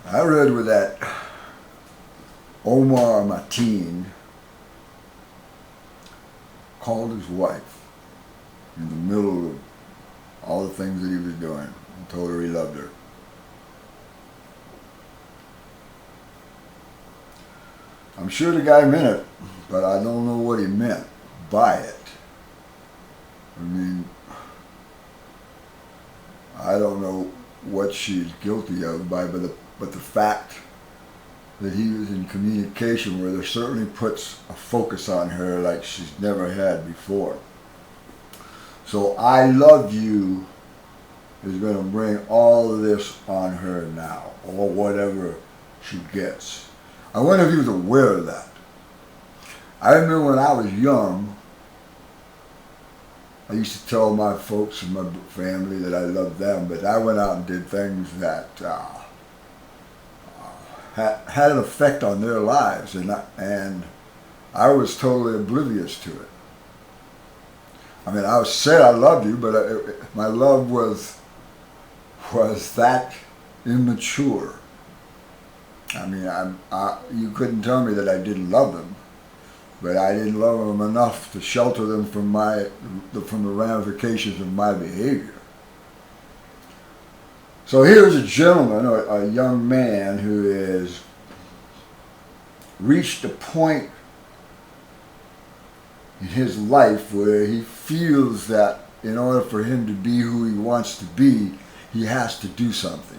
I read where that Omar Mateen called his wife in the middle of all the things that he was doing and told her he loved her. I'm sure the guy meant it, but I don't know what he meant by it. I mean, I don't know what she's guilty of but the fact that he was in communication with her certainly puts a focus on her like she's never had before. So I love you is going to bring all of this on her now, or whatever she gets. I wonder if he was aware of that. I remember when I was young, I used to tell my folks and my family that I loved them, but I went out and did things that had an effect on their lives, and I was totally oblivious to it. I mean, I said I loved you, but my love was that immature. I mean, you couldn't tell me that I didn't love them, but I didn't love them enough to shelter them from the ramifications of my behavior. So here's a gentleman, a young man, who has reached a point in his life where he feels that in order for him to be who he wants to be, he has to do something.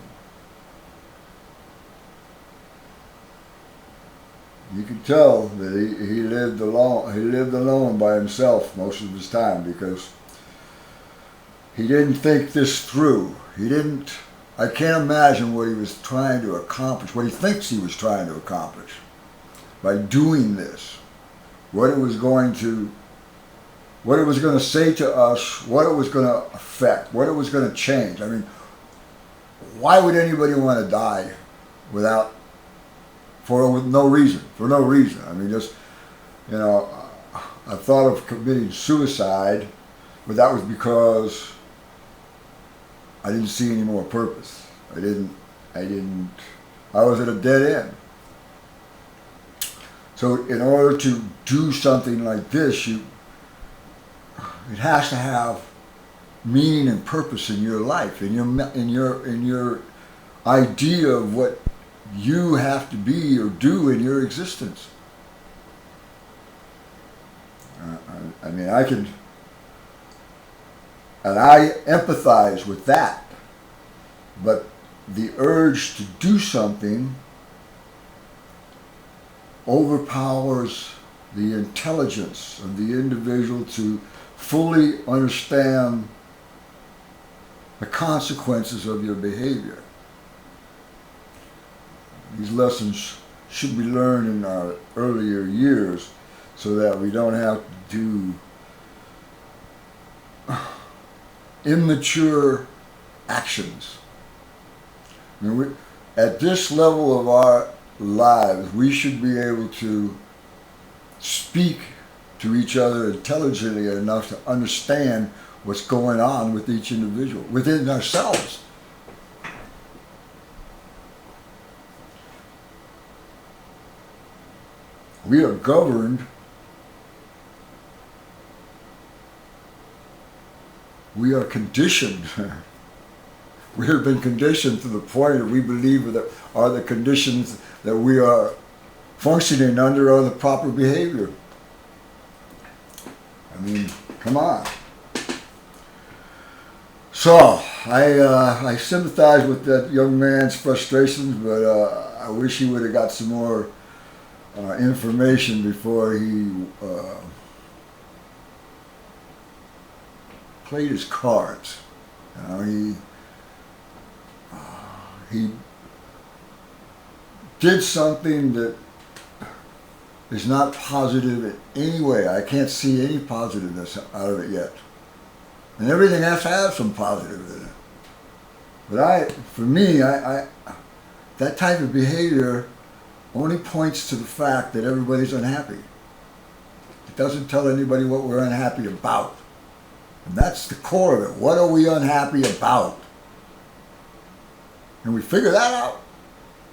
You can tell that he lived alone. He lived alone by himself most of his time because he didn't think this through. I can't imagine what he was trying to accomplish, what he thinks he was trying to accomplish by doing this. What it was going to say to us, what it was going to affect, what it was going to change. I mean, why would anybody want to die with no reason? For no reason. I mean, just, I thought of committing suicide, but that was because I didn't see any more purpose. I was at a dead end. So in order to do something like this, it has to have meaning and purpose in your life, in your idea of what you have to be or do in your existence. I mean, I empathize with that, but the urge to do something overpowers the intelligence of the individual to fully understand the consequences of your behavior. These lessons should be learned in our earlier years so that we don't have to do immature actions. I mean, at this level of our lives, we should be able to speak to each other intelligently enough to understand what's going on with each individual, within ourselves. We are governed. We are conditioned. We have been conditioned to the point that we believe that are the conditions that we are functioning under are the proper behavior. I mean, come on. So, I sympathize with that young man's frustrations, but I wish he would have got some more information before he played his cards. He did something that is not positive in any way. I can't see any positiveness out of it yet. And everything has to have some positive in it. But for me, that type of behavior only points to the fact that everybody's unhappy. It doesn't tell anybody what we're unhappy about. And that's the core of it. What are we unhappy about? And we figure that out.